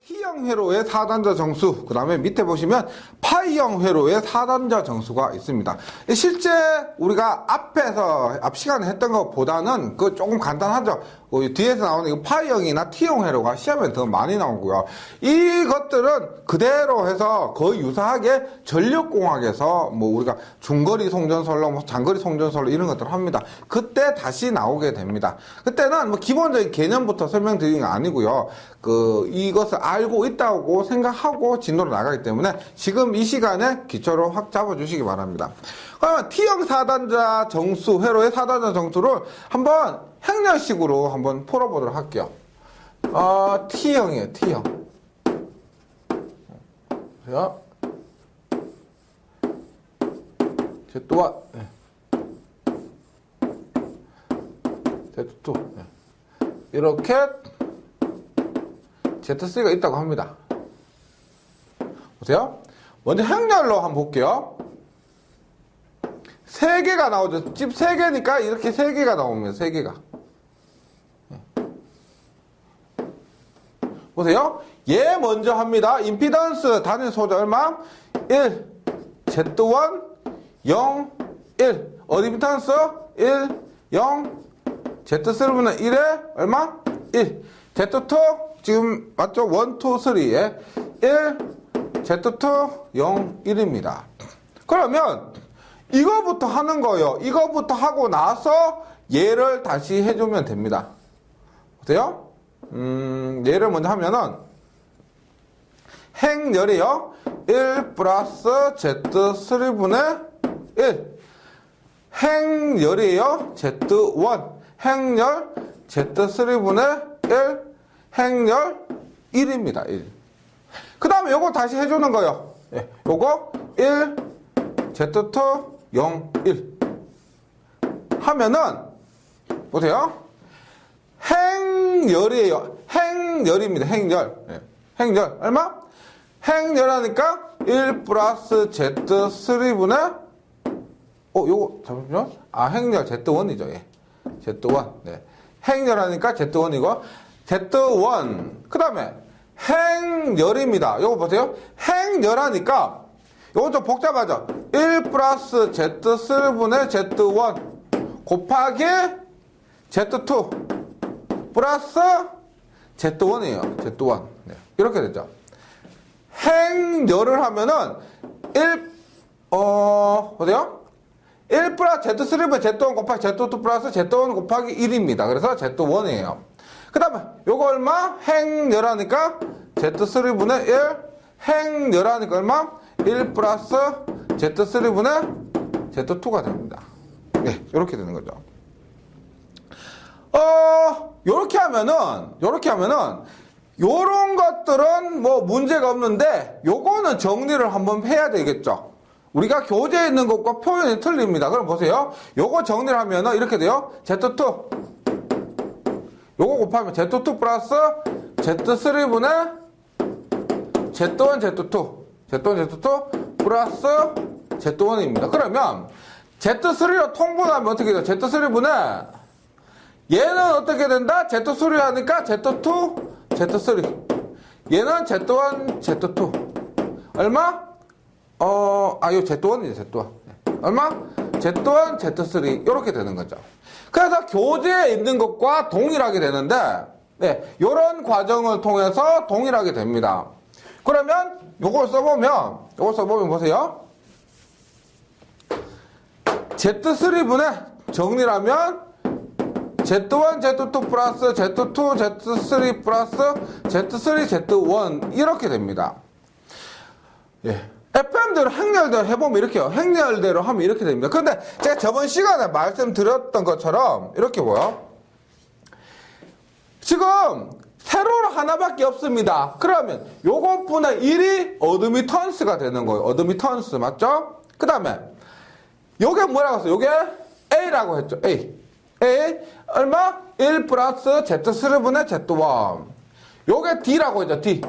T형 회로의 4단자 정수, 그 다음에 밑에 보시면 파이형 회로의 4단자 정수가 있습니다. 실제 우리가 앞 시간에 했던 것보다는 그 조금 간단하죠. 뒤에서 나오는 이 파이형이나 T형 회로가 시험에 더 많이 나오고요. 이것들은 그대로 해서 거의 유사하게 전력공학에서 뭐 우리가 중거리 송전선로, 뭐 장거리 송전선로 이런 것들을 합니다. 그때 다시 나오게 됩니다. 그때는 뭐 기본적인 개념부터 설명드리는 게 아니고요. 이것을 알고 있다고 생각하고 진도로 나가기 때문에 지금 이 시간에 기초로 확 잡아주시기 바랍니다. 그러면 T형 4단자 정수, 회로의 4단자 정수를 한번 행렬식으로 한번 풀어보도록 할게요. T형이에요, T형. 자, Z1, Z2, 이렇게 Z3가 있다고 합니다. 보세요. 먼저 행렬로 한번 볼게요. 3개가 나오죠. 집 3개니까 이렇게 3개가 나옵니다. 3개가. 보세요. 얘 먼저 합니다. 임피던스 단위 소자 얼마? 1. Z1 0 1. 어드미턴스 1 0. Z3분의 1에 얼마? 1. Z2 지금 맞죠? 1, 2, 3에 1. Z2 0 1입니다. 그러면 이거부터 하는 거예요. 이거부터 하고 나서 얘를 다시 해주면 됩니다. 보세요. 얘를 먼저 하면은 행렬이요. 1 플러스 Z3분의 1. 행렬이에요. Z1. 행렬 Z3분의 1. 행렬 1입니다. 1. 그 다음에 요거 다시 해주는 거예요. 요거 1 Z2 0 1 하면은 보세요. 행렬이에요. 행렬입니다. 행렬. 행렬 얼마? 행렬 하니까 1 플러스 Z3분의 요거 잠시만요. 행렬 Z1이죠. 예. Z1. 네. 행렬 하니까 Z1이고 Z1. 그 다음에 행렬입니다. 요거 보세요. 행렬 하니까 요거 좀 복잡하죠. 1 플러스 Z3분의 Z1 곱하기 Z2 플러스 Z1이에요. Z1. 네. 이렇게 되죠. 행렬을 하면은 1, 보세요. 1 플러스 Z3분의 Z1 곱하기 Z2 플러스 Z1 곱하기 1입니다. 그래서 Z1이에요. 그 다음에 요거 얼마? 행렬하니까 Z3분의 1 행렬하니까 얼마? 1 플러스 Z3분의 Z2가 됩니다. 네, 이렇게 되는 거죠. 요렇게 하면은, 요런 것들은 뭐 문제가 없는데, 요거는 정리를 한번 해야 되겠죠. 우리가 교재에 있는 것과 표현이 틀립니다. 그럼 보세요. 요거 정리를 하면은 이렇게 돼요. Z2. 요거 곱하면 Z2 플러스 Z3분의 Z1, Z2. Z1, Z2 플러스 Z1입니다. 그러면 Z3로 통분하면 어떻게 돼요? Z3분의 얘는 어떻게 된다? Z3 하니까 Z2, Z3. 얘는 Z1, Z2. 얼마? 이거 Z1이죠, Z1. 얼마? Z1, Z3. 이렇게 되는 거죠. 그래서 교재에 있는 것과 동일하게 되는데, 네, 요런 과정을 통해서 동일하게 됩니다. 그러면 요걸 써보면 보세요. Z3분의 정리를 하면 Z1, Z2 플러스 Z2, Z3 플러스 Z3, Z1 이렇게 됩니다. 예. FM대로 행렬대로 해보면 이렇게요. 행렬대로 하면 이렇게 됩니다. 그런데 제가 저번 시간에 말씀드렸던 것처럼 이렇게 뭐요? 지금 세로로 하나밖에 없습니다. 그러면 요것분의 1이 어드미턴스가 되는 거예요. 어드미턴스 맞죠? 그 다음에 요게 뭐라고 했어요? 요게 A라고 했죠. A 얼마? 1 플러스 Z3분의 Z1. 요게 D라고 했죠. D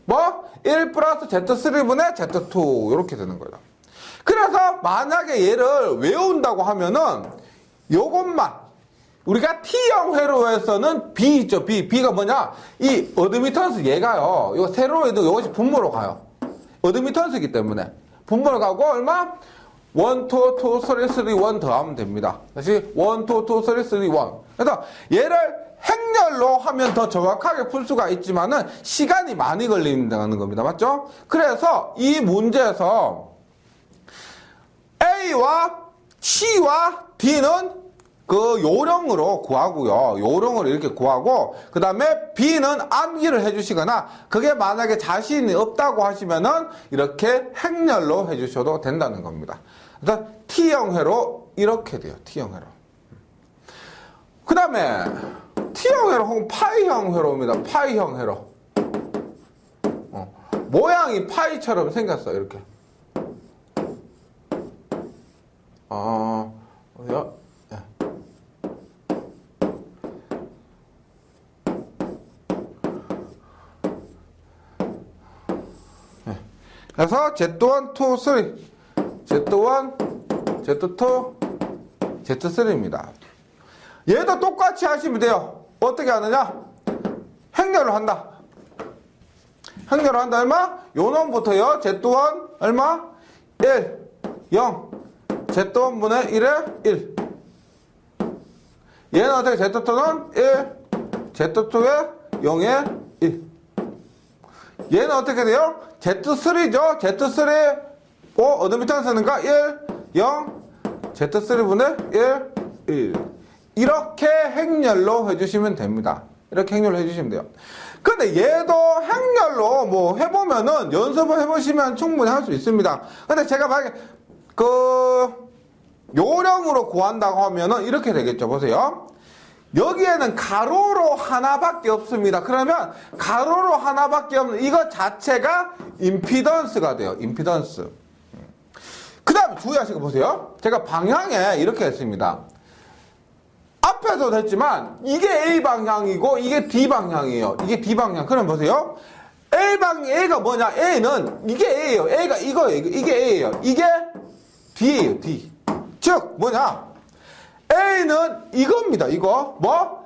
뭐? 1 플러스 Z3분의 Z2 이렇게 되는 거예요. 그래서 만약에 얘를 외운다고 하면은 요것만 우리가 T형 회로에서는 B 있죠, B. B가 뭐냐? 이 어드미턴스 얘가요, 요 세로에도 이것이 분모로 가요. 어드미턴스이기 때문에. 분모로 가고, 얼마? 1, 2, 2, 3, 3, 1 더하면 됩니다. 다시 1, 2, 2, 3, 3, 1. 그래서 얘를 행렬로 하면 더 정확하게 풀 수가 있지만은 시간이 많이 걸린다는 겁니다. 맞죠? 그래서 이 문제에서 A와 C와 D는 그 요령으로 구하고요. 요령으로 이렇게 구하고, 그 다음에 B는 암기를 해주시거나, 그게 만약에 자신이 없다고 하시면은 이렇게 행렬로 해주셔도 된다는 겁니다. 그래서 T형 회로 이렇게 돼요. T형 회로. 그 다음에 T형 회로 혹은 파이형 회로입니다. 파이형 회로. 모양이 파이처럼 생겼어요. 이렇게. 어디요? 네. 네. 그래서 Z1, 2, 3. Z1, Z2, Z3입니다. 얘도 똑같이 하시면 돼요. 어떻게 하느냐? 행렬을 한다. 행렬을 한다. 얼마? 요 놈부터요. Z1 얼마? 1, 0. Z1분의 1에 1. 얘는 어떻게? Z2는 1, Z2에 0에 1. 얘는 어떻게 돼요? Z3죠. Z3 어드미턴스는가? 1, 0, Z3분의 1, 1. 이렇게 행렬로 해주시면 됩니다. 이렇게 행렬로 해주시면 돼요. 근데 얘도 행렬로 뭐 해보면은 연습을 해보시면 충분히 할 수 있습니다. 근데 제가 만약에 요령으로 구한다고 하면은 이렇게 되겠죠. 보세요. 여기에는 가로로 하나밖에 없습니다. 그러면 가로로 하나밖에 없는 이거 자체가 임피던스가 돼요. 임피던스. 그 다음에 주의하시고 보세요. 제가 방향에 이렇게 했습니다. 앞에서도 했지만 이게 A 방향이고 이게 D 방향이에요. 이게 D 방향. 그럼 보세요. A가 뭐냐? A는 이게 A예요. A가 이거예요. 이게 A예요. 이게 D예요. D. 즉 뭐냐? A는 이겁니다. 이거 뭐?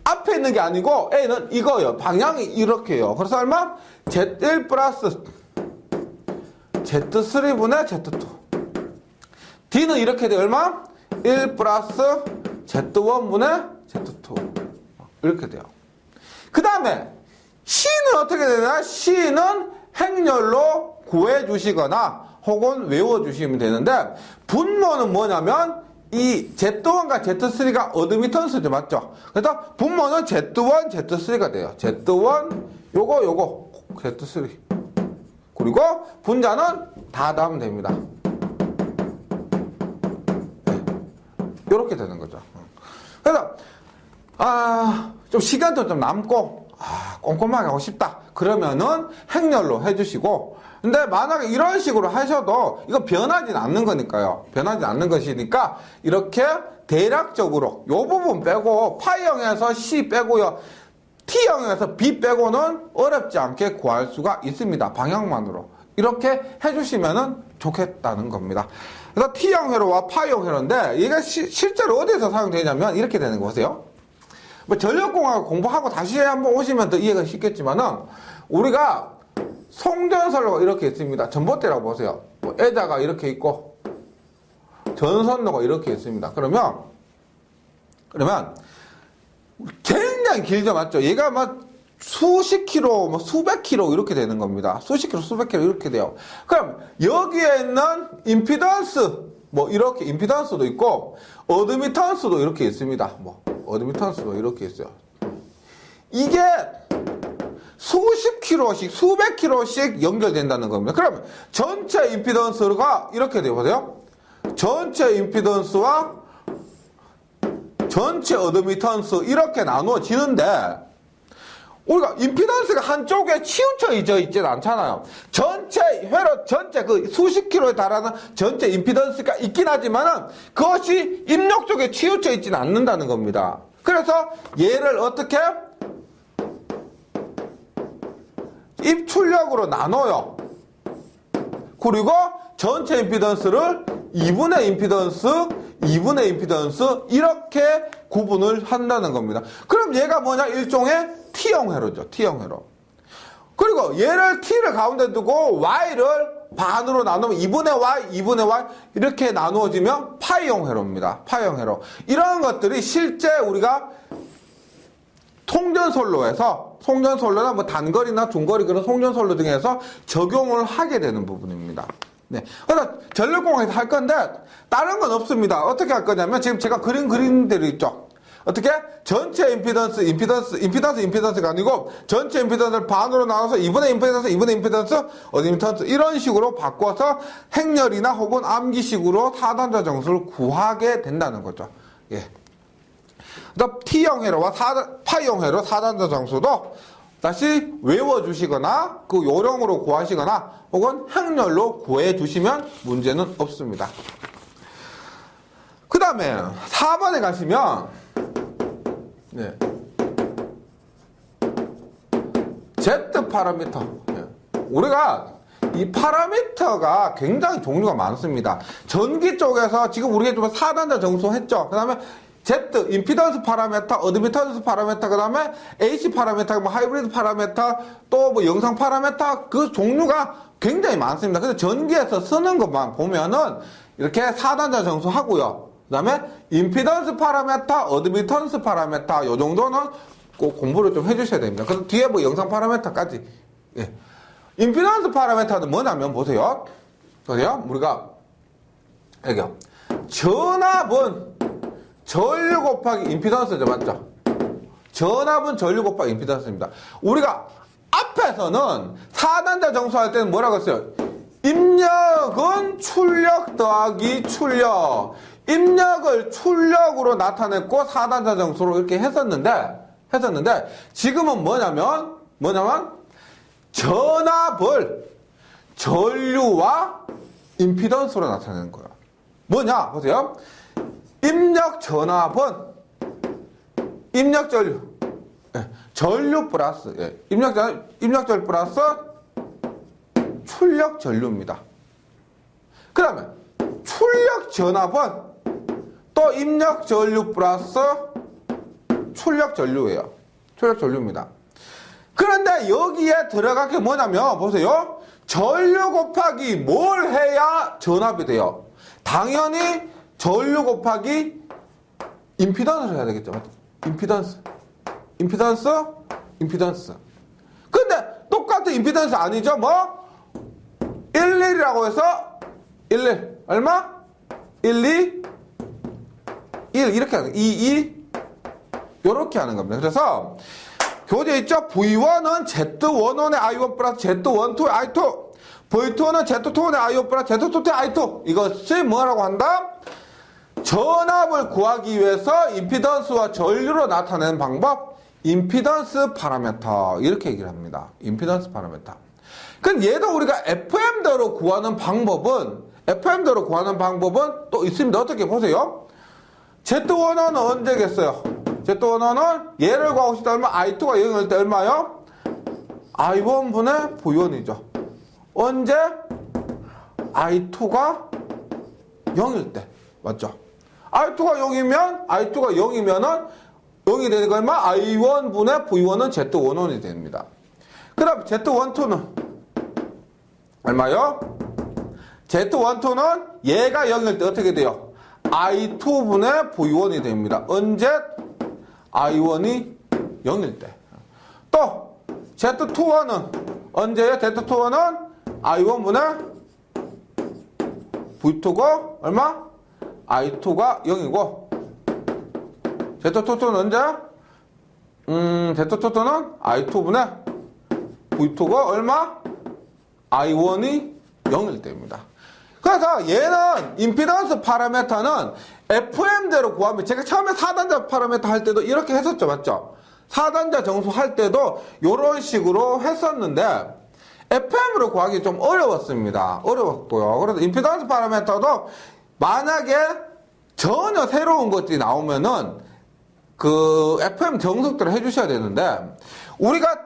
앞에 있는 게 아니고 A는 이거예요. 방향이 이렇게요. 그래서 얼마? Z1 플러스 Z3분의 Z2. D는 이렇게 돼요. 얼마? 1 플러스 Z1분의 Z2. 이렇게 돼요. 그 다음에 C는 어떻게 되나? C는 행렬로 구해주시거나 혹은 외워주시면 되는데, 분모는 뭐냐면 이 Z1과 Z3가 어드미턴스죠. 맞죠? 그래서 분모는 Z1, Z3가 돼요. Z1 요거 Z3. 그리고 분자는 다 넣으면 됩니다. 네. 이렇게 되는 거죠. 그래서 좀 시간도 좀 남고 꼼꼼하게 하고 싶다. 그러면은 행렬로 해주시고, 근데 만약에 이런 식으로 하셔도 이거 변하진 않는 거니까요. 변하지 않는 것이니까 이렇게 대략적으로 요 부분 빼고 파이형에서 C 빼고요. T형에서 B 빼고는 어렵지 않게 구할 수가 있습니다. 방향만으로. 이렇게 해주시면은 좋겠다는 겁니다. 그래서 T형 회로와 파이형 회로인데 얘가 실제로 어디서 사용되냐면 이렇게 되는 거 보세요. 뭐 전력공학 공부하고 다시 한번 오시면 더 이해가 쉽겠지만은 우리가 송전선로가 이렇게 있습니다. 전봇대라고 보세요. 뭐 에다가 이렇게 있고 전선로가 이렇게 있습니다. 그러면 굉장히 길죠. 맞죠? 얘가 막 수십 킬로, 뭐 수백 킬로 이렇게 되는 겁니다. 수십 킬로, 수백 킬로 이렇게 돼요. 그럼 여기에 있는 임피던스, 뭐 이렇게 임피던스도 있고 어드미턴스도 이렇게 있습니다. 뭐 어드미턴스도 이렇게 있어요. 이게 수십 킬로씩, 수백 킬로씩 연결된다는 겁니다. 그러면 전체 임피던스가 이렇게 돼요. 보세요. 전체 임피던스와 전체 어드미턴스 이렇게 나누어지는데, 우리가 임피던스가 한쪽에 치우쳐져 있지는 않잖아요. 전체 회로, 전체 그 수십 킬로에 달하는 전체 임피던스가 있긴 하지만은 그것이 입력 쪽에 치우쳐 있지는 않는다는 겁니다. 그래서 얘를 어떻게? 입출력으로 나눠요. 그리고 전체 임피던스를 2분의 임피던스, 2분의 임피던스 이렇게 구분을 한다는 겁니다. 그럼 얘가 뭐냐? 일종의 T형 회로죠. T형 회로. 그리고 얘를 T를 가운데 두고 Y를 반으로 나누면 2분의 Y, 2분의 Y 이렇게 나누어지면 파이형 회로입니다. 파이형 회로. 이런 것들이 실제 우리가 송전솔로나 뭐 단거리나 중거리 그런 송전솔로 등에서 적용을 하게 되는 부분입니다. 네. 그래서 전력공학에서 할 건데 다른 건 없습니다. 어떻게 할 거냐면 지금 제가 그린 대로 있죠. 어떻게? 전체 임피던스가 아니고 전체 임피던스를 반으로 나눠서 2분의 임피던스 이런 식으로 바꿔서 행렬이나 혹은 암기식으로 4단자 정수를 구하게 된다는 거죠. 예. T형 회로와 파이형 회로 4단자 정수도 다시 외워주시거나 그 요령으로 구하시거나 혹은 행렬로 구해주시면 문제는 없습니다. 그 다음에 4번에 가시면 네. Z 파라미터. 네. 우리가 이 파라미터가 굉장히 종류가 많습니다. 전기 쪽에서 지금 우리가 좀 4단자 정수 했죠. 그 다음에 Z, 임피던스 파라미터, 어드미턴스 파라미터, 그 다음에 AC 파라미터, 뭐 하이브리드 파라미터, 또 뭐 영상 파라미터, 그 종류가 굉장히 많습니다. 근데 전기에서 쓰는 것만 보면은 이렇게 4단자 정수 하고요. 그 다음에 임피던스 파라미터, 어드미턴스 파라미터, 요 정도는 꼭 공부를 좀 해주셔야 됩니다. 그래서 뒤에 뭐 영상 파라미터까지. 예. 임피던스 파라미터는 뭐냐면 보세요. 우리가 여기요. 전압은 전류 곱하기 임피던스죠. 맞죠? 전압은 전류 곱하기 임피던스입니다. 우리가 앞에서는 4단자 정수할 때는 뭐라고 했어요? 입력은 출력 더하기 출력. 입력을 출력으로 나타냈고 4단자 정수로 이렇게 했었는데 지금은 뭐냐면 전압을 전류와 임피던스로 나타내는 거예요. 뭐냐? 보세요. 입력 전압은 입력 전류, 전류 플러스 입력 전류 플러스 출력 전류입니다. 그 다음에 출력 전압은 또 입력 전류 플러스 출력 전류예요. 출력 전류입니다. 그런데 여기에 들어갈 게 뭐냐면 보세요. 전류 곱하기 뭘 해야 전압이 돼요? 당연히 전류 곱하기 임피던스를 해야 되겠죠. 임피던스. 근데 똑같은 임피던스 아니죠? 뭐? 11이라고 해서 11 얼마? 12 1 이렇게 하는 22 요렇게 하는 겁니다. 그래서 교재 있죠? V1은 Z11의 I1 플러스 Z12의 I2 V2는 Z2의 I1 플러스 Z2의 I2 이것이 뭐라고 한다? 전압을 구하기 위해서 임피던스와 전류로 나타내는 방법 임피던스 파라미터 이렇게 얘기를 합니다. 임피던스 파라미터. 그럼 얘도 우리가 FM대로 구하는 방법은 또 있습니다. 어떻게 보세요? Z1은 언제겠어요? Z1은 얘를 구하고 싶다 하면 I2가 0일 때 얼마요? I1분의 V1이죠. 언제? I2가 0일 때. 맞죠? I2가 0이면은 0이 되니까 얼마? I1분의 V1은 Z11이 됩니다. 그 다음 Z12는 얼마요? Z12는 얘가 0일 때 어떻게 돼요? I2분의 V1이 됩니다. 언제? I1이 0일 때. 또 Z21은 언제요? Z21은 I1분의 V2가 얼마? I2가 0이고 Z22는 언제? Z22는 I2분의 V2가 얼마? I1이 0일 때입니다. 그래서 얘는 임피던스 파라미터는 FM대로 구하면 제가 처음에 4단자 파라미터 할 때도 이렇게 했었죠. 맞죠? 4단자 정수 할 때도 이런 식으로 했었는데 FM으로 구하기 좀 어려웠습니다. 어려웠고요. 그래서 임피던스 파라미터도 만약에 전혀 새로운 것들이 나오면은 그 FM 정석대로 해주셔야 되는데 우리가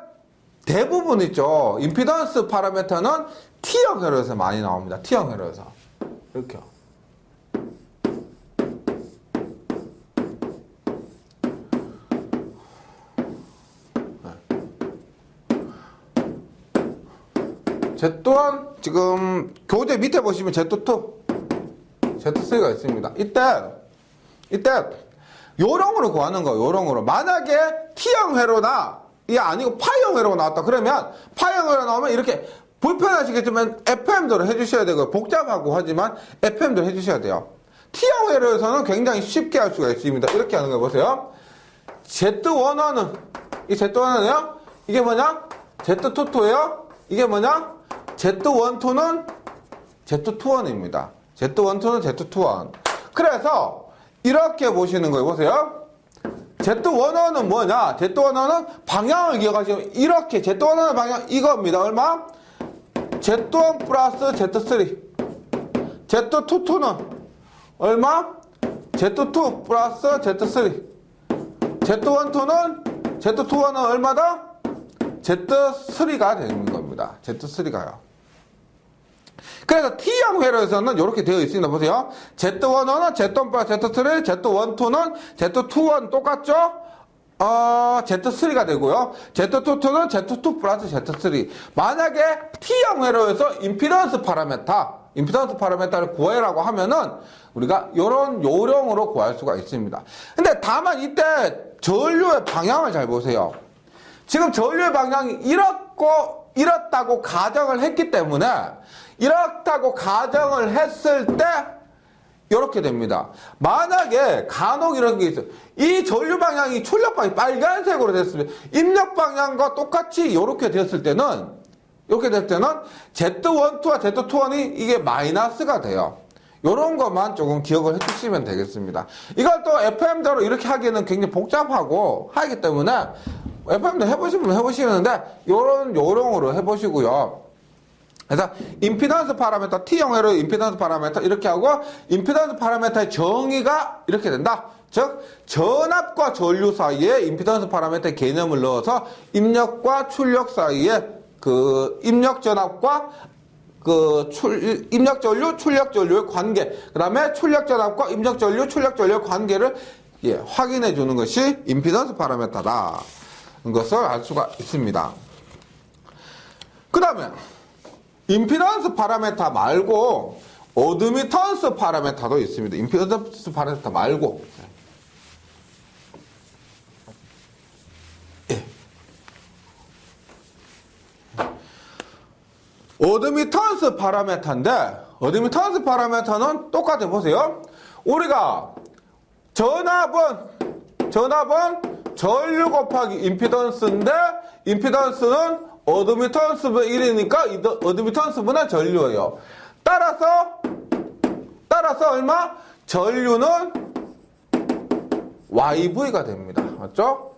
대부분 있죠. 임피던스 파라미터는 T형 회로에서 많이 나옵니다. T형 회로에서. 이렇게요. Z1 지금 교재 밑에 보시면 Z2, Z3가 있습니다. 이때 요령으로 구하는 거예요. 요령으로. 만약에 T형 회로나 이게 아니고 파형 회로가 나왔다. 그러면 파형 회로 나오면 이렇게 불편하시겠지만 FM대로 해주셔야 되고요. 복잡하고 하지만 FM대로 해주셔야 돼요. T형 회로에서는 굉장히 쉽게 할 수가 있습니다. 이렇게 하는 거 보세요. Z11은 이 Z11은요. 이게 뭐냐? Z22예요. 이게 뭐냐? Z12는 Z21입니다. Z12는 Z21. 그래서 이렇게 보시는 거예요. 보세요. Z11은 뭐냐? Z11은 방향을 기억하시면 이렇게 Z11은 방향 이겁니다. 얼마? Z1 플러스 Z3. Z22는 얼마? Z2 플러스 Z3. Z12는 얼마다? Z3가 되는 겁니다. Z3가요. 그래서 T형 회로에서는 이렇게 되어 있습니다. 보세요. Z11은 Z1 플러스 Z3, Z12는 Z21 똑같죠? Z3가 되고요. Z22는 Z2 플러스 Z3. 만약에 T형 회로에서 임피던스 파라메타를 구해라고 하면은 우리가 이런 요령으로 구할 수가 있습니다. 근데 다만 이때 전류의 방향을 잘 보세요. 지금 전류의 방향이 이렇다고 가정을 했기 때문에 이렇다고 가정을 했을 때 이렇게 됩니다. 만약에 간혹 이런 게 있어요. 이 전류 방향이 출력 방향이 빨간색으로 됐으면 입력 방향과 똑같이 이렇게 됐을 때는 Z12와 Z21이 이게 마이너스가 돼요. 이런 것만 조금 기억을 해주시면 되겠습니다. 이걸 또 FM대로 이렇게 하기에는 굉장히 복잡하고 하기 때문에 FM도 해보시는데 이런 요령으로 해보시고요. 그래서 임피던스 파라미터, T형 회로 임피던스 파라미터 이렇게 하고 임피던스 파라미터의 정의가 이렇게 된다. 즉 전압과 전류 사이에 임피던스 파라미터의 개념을 넣어서 입력과 출력 사이에 그 입력 전압과 입력 전류, 출력 전류의 관계, 그 다음에 출력 전압과 입력 전류, 출력 전류의 관계를 확인해 주는 것이 임피던스 파라미터다. 것을 알 수가 있습니다. 그 다음에 임피던스 파라미터 말고 어드미턴스 파라미터도 있습니다. 임피던스 파라미터 말고 어드미턴스 파라미터인데 어드미턴스 파라미터는 똑같아. 보세요. 우리가 전압은 전류 곱하기 임피던스인데 임피던스는 어드미턴스분 1이니까 어드미턴스분의 전류예요. 따라서 얼마? 전류는 YV가 됩니다. 맞죠?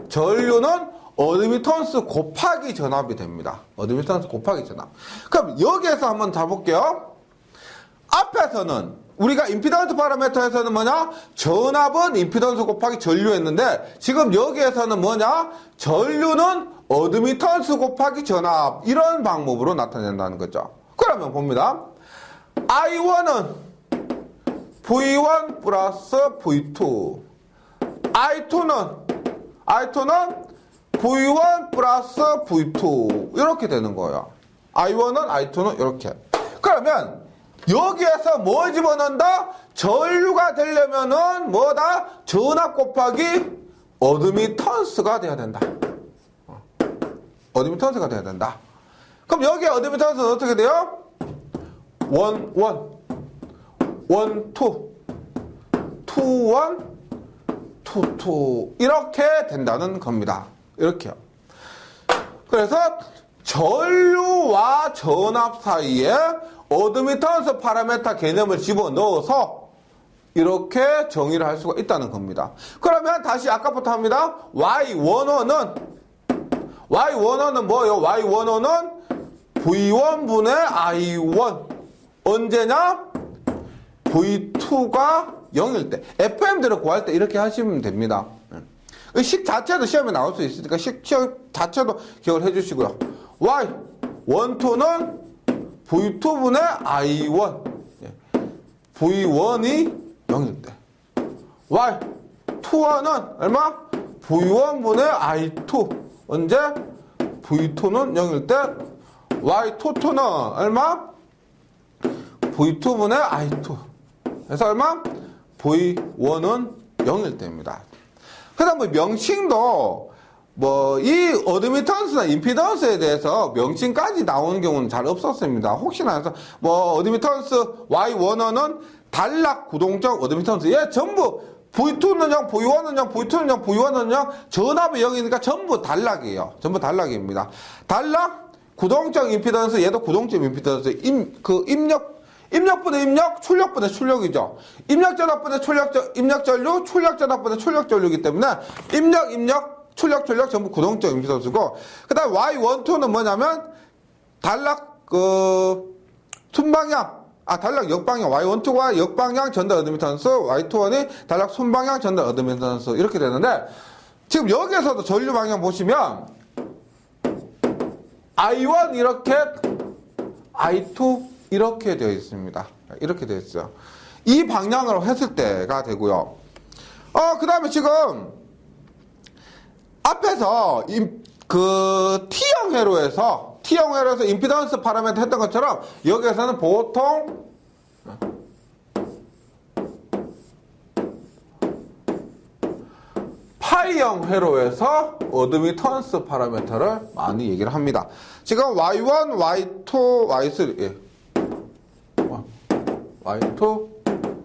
전류는 어드미턴스 곱하기 전압이 됩니다. 어드미턴스 곱하기 전압. 그럼 여기에서 한번 잡볼게요. 앞에서는 우리가 임피던스 파라미터에서는 뭐냐? 전압은 임피던스 곱하기 전류였는데 지금 여기에서는 뭐냐? 전류는 어드미턴스 곱하기 전압 이런 방법으로 나타낸다는 거죠. 그러면 봅니다. I1은 V1 플러스 V2 I2는 V1 플러스 V2 이렇게 되는 거예요. I1은 I2는 이렇게. 그러면 여기에서 뭘 집어넣는다? 전류가 되려면은 뭐다? 전압 곱하기 어드미턴스가 돼야 된다. 어드미턴스가 돼야 된다. 그럼 여기에 어드미턴스는 어떻게 돼요? 1, 2, 2 이렇게 된다는 겁니다. 이렇게요. 그래서 전류와 전압 사이에 어드미턴스 파라미터 개념을 집어넣어서 이렇게 정의를 할 수가 있다는 겁니다. 그러면 다시 아까부터 합니다. Y11은 뭐예요? Y11은 V1분의 I1 언제냐? V2가 0일 때 FM대로 구할 때 이렇게 하시면 됩니다. 식 자체도 시험에 나올 수 있으니까 식 자체도 기억을 해주시고요. Y12는 V2분의 I1 V1이 0일 때 Y2는 얼마? V1분의 I2 언제? V2는 0일 때 Y22는 얼마? V2분의 I2. 그래서 얼마? V1은 0일 때입니다. 그 다음 명칭도 이 어드미턴스나 임피던스에 대해서 명칭까지 나오는 경우는 잘 없었습니다. 혹시나 해서 어드미턴스 Y1은 단락 구동적 어드미턴스. 얘 전부 V2는 0, V1은 0, V2는 0, V1은 0, 전압이 0이니까 전부 단락이에요. 전부 단락입니다. 단락 구동적 임피던스, 얘도 구동적 임피던스. 입력분의 입력, 출력분의 출력이죠. 입력전압분의 입력전류, 출력전압분의 출력전류이기 때문에 입력, 출력 전부 구동적 임피던스고, 그 다음 Y12는 뭐냐면, 단락, 순방향, 단락 역방향, Y12가 역방향 전달 어드미턴스, Y21이 단락 순방향 전달 어드미턴스, 이렇게 되는데, 지금 여기에서도 전류 방향 보시면, I1 이렇게, I2 이렇게 되어 있습니다. 이렇게 되어 있어요. 이 방향으로 했을 때가 되고요. 그 다음에 지금, 앞에서 T형 회로에서 임피던스 파라미터 했던 것처럼 여기에서는 보통 파이형 회로에서 어드미턴스 파라미터를 많이 얘기를 합니다. 지금 Y1, Y2, Y3 Y2,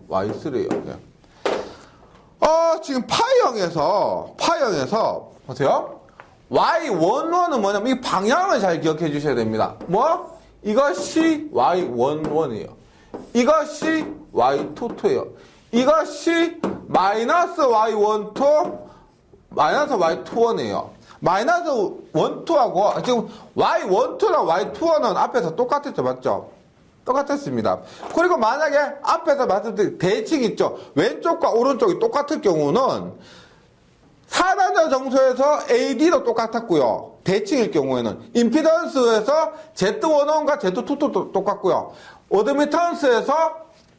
Y3예요. 예. 지금 파이형에서 보세요. Y11은 뭐냐면 이 방향을 잘 기억해 주셔야 됩니다. 이것이 Y11이에요. 이것이 Y22예요. 이것이 마이너스 Y12, 마이너스 Y21이에요. 마이너스 12하고 지금 Y12랑 Y21은 앞에서 똑같았죠, 맞죠? 똑같았습니다. 그리고 만약에 앞에서 말씀드린 대칭 있죠. 왼쪽과 오른쪽이 똑같을 경우는 4단자 정수에서 AD도 똑같았고요. 대칭일 경우에는 임피던스에서 Z11과 Z22도 똑같고요. 어드미턴스에서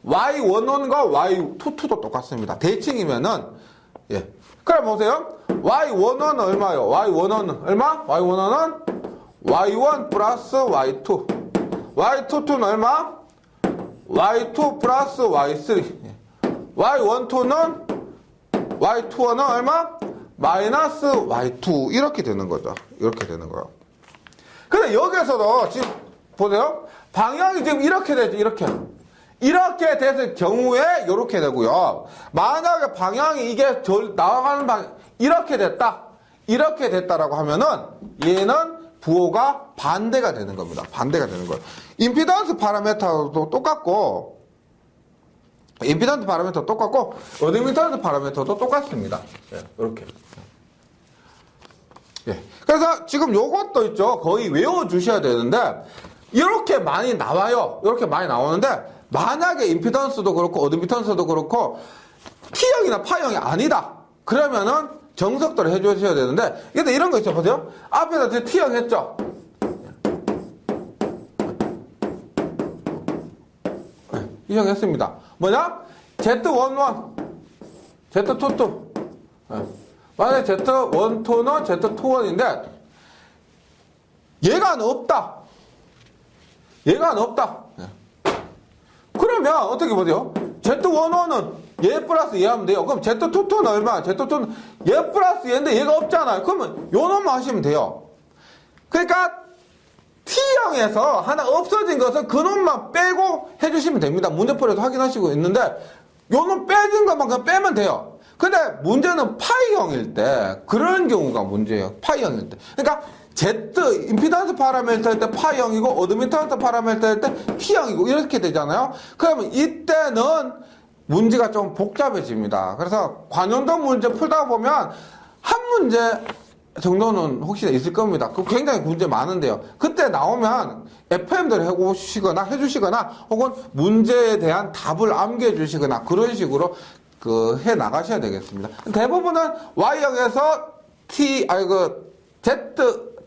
Y11과 Y22도 똑같습니다. 대칭이면은 그럼 보세요. Y11은 얼마요? Y11은 얼마? Y11은 Y1 플러스 Y2. Y22는 얼마? Y2 플러스 Y3. Y12는 Y21은 얼마? 마이너스 Y2. 이렇게 되는 거죠. 이렇게 되는 거예요. 근데 여기에서도 지금 보세요. 방향이 지금 이렇게 되죠. 이렇게 됐을 경우에 이렇게 되고요. 만약에 방향이 이게 나아가는 방향 이렇게 됐다라고 하면은 얘는 부호가 반대가 되는 겁니다. 반대가 되는 거예요. 임피던스 파라미터도 똑같고, 어드미턴스 파라미터도 똑같습니다. 이렇게. 그래서 지금 요것도 있죠. 거의 외워주셔야 되는데, 이렇게 많이 나와요. 이렇게 많이 나오는데, 만약에 임피던스도 그렇고, 어드미턴스도 그렇고, T형이나 파형이 아니다. 그러면은, 정석대로 해주셔야 되는데, 근데 이런 거 있죠, 보세요. 앞에서 T형 했죠? T형 했습니다. 뭐냐? Z11, Z22. 만약에 Z12는 Z21인데, 얘가 없다. 그러면, 어떻게 보세요? Z11은 얘 플러스 얘 하면 돼요. 그럼 Z22는 얼마? Z22는 얘 플러스 얘인데 얘가 없잖아요. 그러면 요 놈만 하시면 돼요. 그러니까 T형에서 하나 없어진 것은 그 놈만 빼고 해주시면 됩니다. 문제풀이에서 확인하시고 있는데 요 놈 빼진 것만 그냥 빼면 돼요. 근데 문제는 파이형일 때 그런 경우가 문제예요. 파이형일 때. 그러니까 Z 임피던스 파라미터일 때 파이형이고 어드미턴스 파라미터일 때 T형이고 이렇게 되잖아요. 그러면 이때는 문제가 좀 복잡해집니다. 그래서 관용도 문제 풀다 보면 한 문제 정도는 혹시 있을 겁니다. 그 굉장히 문제 많은데요. 그때 나오면 FM대로 해주시거나 혹은 문제에 대한 답을 암기해 주시거나 그런 식으로 해 나가셔야 되겠습니다. 대부분은 Y형에서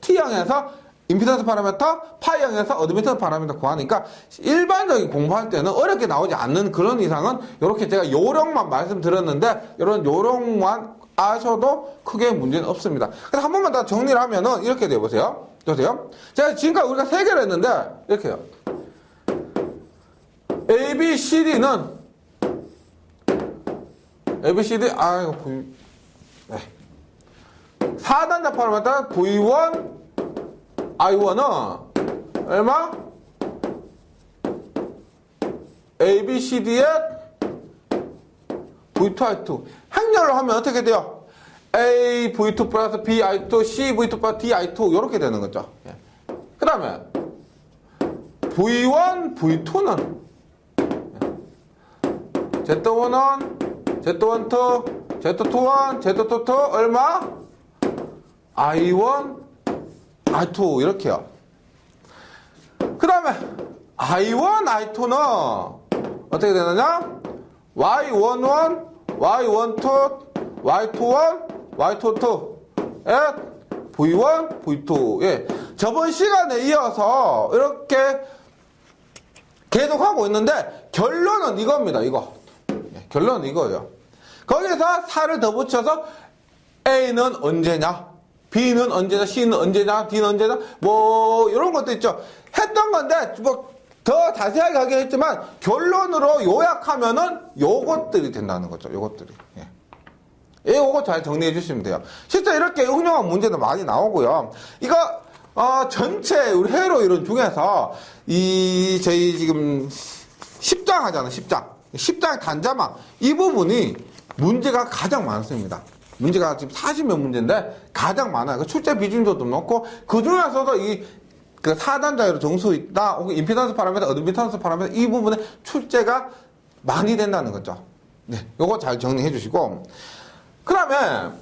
T형에서 임피던스 파라미터, 파이형에서 어드미턴스 파라미터 구하니까 일반적인 공부할 때는 어렵게 나오지 않는 그런 이상은 이렇게 제가 요령만 말씀드렸는데 이런 요령만 아셔도 크게 문제는 없습니다. 그래서 한 번만 더 정리를 하면은 이렇게 돼 보세요. 보세요. 자, 지금까지 우리가 세 개를 했는데, 이렇게요. A, B, C, D는, A, B, C, D, 네. 4단자 파라미터 V1, I1은, 얼마? A, B, C, D의 V2, I2. 행렬로 하면 어떻게 돼요? A, V2 플러스 B, I2, C, V2 플러스 D, I2. 이렇게 되는 거죠. 예. 그 다음에, V1, V2는, Z1은, Z12, Z21, Z22, 얼마? I1, I2. 이렇게요. 그 다음에, I1, I2는, 어떻게 되느냐? Y11, Y12, Y21, Y22, V1, V2. 예. 저번 시간에 이어서 이렇게 계속 하고 있는데, 결론은 이겁니다, 이거. 예, 결론은 이거예요. 거기서 4를 더 붙여서 A는 언제냐? B는 언제냐? C는 언제냐? D는 언제냐? 뭐, 이런 것도 있죠. 했던 건데, 뭐, 더 자세하게 하긴 했지만 결론으로 요약하면은 요것들이 된다는 거죠. 요것들이. 예. 요거 잘 정리해 주시면 돼요. 실제 이렇게 응용한 문제도 많이 나오고요. 이거 전체 우리 회로 이론 중에서 저희 지금 10장 하잖아요. 10장 단자막 이 부분이 문제가 가장 많습니다. 문제가 지금 40몇 문제인데 가장 많아요. 그 출제 비중도 좀 높고 그 중에서도 그 4단자로 정수 있다, 혹은 임피던스 파라미터, 어드미턴스 파라미터, 이 부분에 출제가 많이 된다는 거죠. 네, 요거 잘 정리해 주시고. 그 다음에,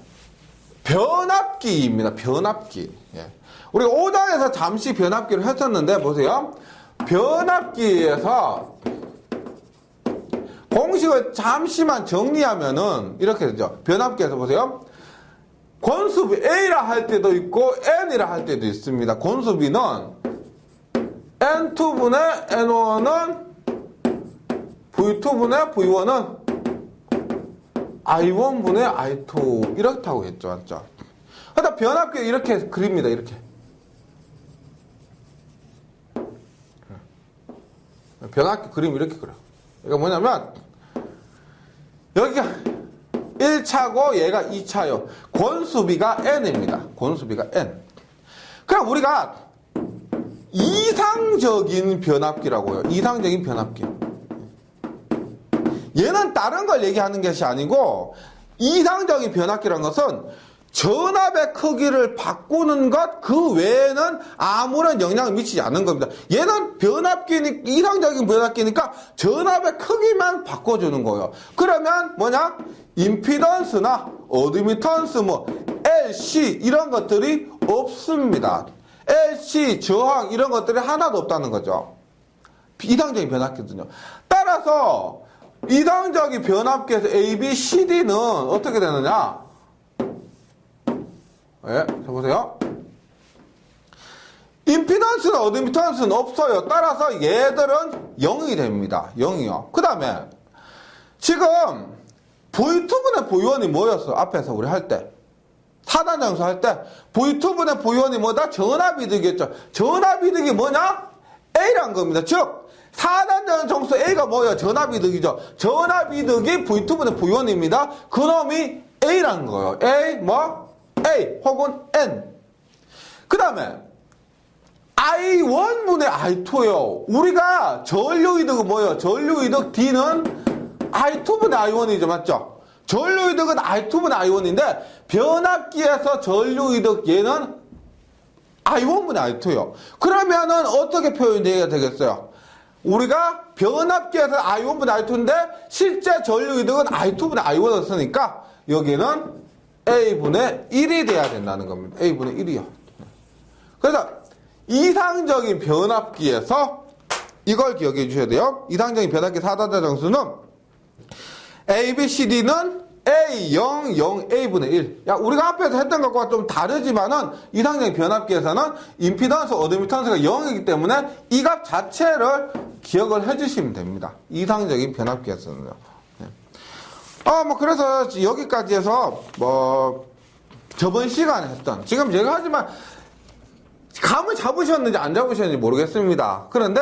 변압기입니다. 변압기. 예. 우리가 5장에서 잠시 변압기를 했었는데, 보세요. 변압기에서 공식을 잠시만 정리하면은, 이렇게 되죠. 변압기에서 보세요. 권수비 A라 할 때도 있고 N이라 할 때도 있습니다. 권수비는 N2분의 N1은 V2분의 V1은 I1분의 I2 이렇다고 했죠. 맞죠? 그러니까 변압기 이렇게 그립니다. 이렇게. 변압기 그림 이렇게 그려요. 이거 뭐냐면 여기가 1차고 얘가 2차요. 권수비가 N입니다. 권수비가 N. 그럼 우리가 이상적인 변압기라고요. 이상적인 변압기. 얘는 다른 걸 얘기하는 것이 아니고 이상적인 변압기라는 것은 전압의 크기를 바꾸는 것 그 외에는 아무런 영향을 미치지 않는 겁니다. 얘는 이상적인 변압기니까 전압의 크기만 바꿔주는 거예요. 그러면 뭐냐? 임피던스나 어드미턴스 LC 이런 것들이 없습니다. LC, 저항 이런 것들이 하나도 없다는 거죠. 이상적인 변압기거든요. 따라서 이상적인 변압기에서 A, B, C, D는 어떻게 되느냐? 예, 자 보세요. 임피던스나 어드미턴스는 없어요. 따라서 얘들은 0이 됩니다. 0이요. 그 다음에 지금 V2분의 V1이 뭐였어? 앞에서 우리 할 때. 4단 정수 할 때 V2분의 V1이 뭐다? 전압이득이었죠. 전압이득이 뭐냐? A란 겁니다. 즉 4단 정수 A가 뭐예요? 전압이득이죠. 전압이득이 V2분의 V1입니다. 그놈이 A라는 거예요. A 혹은 N. 그 다음에 I1분의 I2요. 우리가 전류이득은 뭐예요? 전류이득 D는 I2분의 I1이죠. 맞죠? 전류이득은 I2분의 I1인데 변압기에서 전류이득 얘는 I1분의 I2요. 그러면은 어떻게 표현되어야 되겠어요? 우리가 변압기에서 I1분의 I2인데 실제 전류이득은 I2분의 I1을 쓰니까 여기는 A분의 1이 돼야 된다는 겁니다. A분의 1이요. 그래서 이상적인 변압기에서 이걸 기억해 주셔야 돼요. 이상적인 변압기 4단자 정수는 A, B, C, D는 A, 0, 0, A분의 1. 야, 우리가 앞에서 했던 것과 좀 다르지만은 이상적인 변압기에서는 임피던스, 어드미턴스가 0이기 때문에 이 값 자체를 기억을 해 주시면 됩니다. 이상적인 변압기에서는요. 그래서 여기까지 해서, 저번 시간에 했던, 지금 제가 하지만, 감을 잡으셨는지 안 잡으셨는지 모르겠습니다. 그런데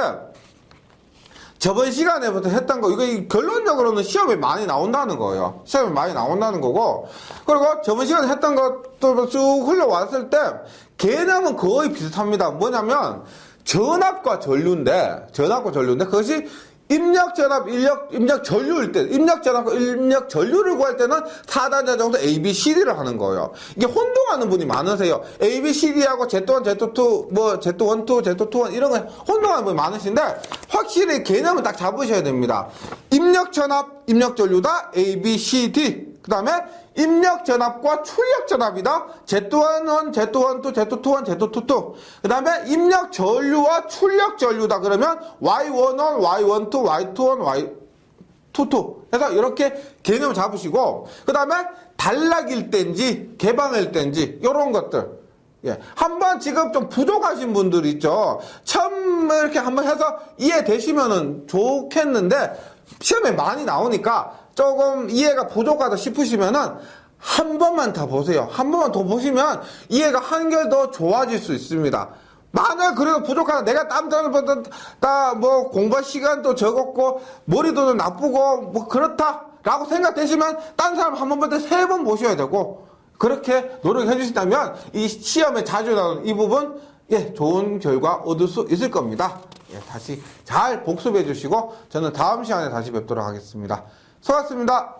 저번 시간에부터 했던 거, 이거 결론적으로는 시험에 많이 나온다는 거예요. 시험에 많이 나온다는 거고, 그리고 저번 시간에 했던 것도 쭉 흘러왔을 때, 개념은 거의 비슷합니다. 뭐냐면, 전압과 전류인데, 그것이 입력전압, 입력전류일 때, 입력전압과 입력전류를 구할 때는 4단자 정도 A, B, C, D를 하는 거예요. 이게 혼동하는 분이 많으세요. A, B, C, D하고 Z1, Z2, Z1, 2, Z2, 1 이런 거 혼동하는 분이 많으신데, 확실히 개념을 딱 잡으셔야 됩니다. 입력전압, 입력전류다, A, B, C, D. 그 다음에 입력전압과 출력전압이다. Z11, Z12, Z21, Z22. 그 다음에 입력전류와 출력전류다. 그러면 Y11, Y12, Y21, Y22. 해서 이렇게 개념을 잡으시고, 그 다음에 단락일 때인지 개방일 때인지 이런 것들. 예. 한번 지금 좀 부족하신 분들 있죠. 처음 이렇게 한번 해서 이해되시면은 좋겠는데, 시험에 많이 나오니까 조금 이해가 부족하다 싶으시면은 한 번만 더 보세요. 한 번만 더 보시면 이해가 한결 더 좋아질 수 있습니다. 만약 그래도 부족하다, 내가 뭐 공부할 시간도 적었고 머리도 나쁘고 뭐 그렇다라고 생각되시면 딴 사람 한 번 볼 때 3번 보셔야 되고, 그렇게 노력해 주신다면 이 시험에 자주 나오는 이 부분, 예, 좋은 결과 얻을 수 있을 겁니다. 예, 다시 잘 복습해 주시고 저는 다음 시간에 다시 뵙도록 하겠습니다. 수고하셨습니다.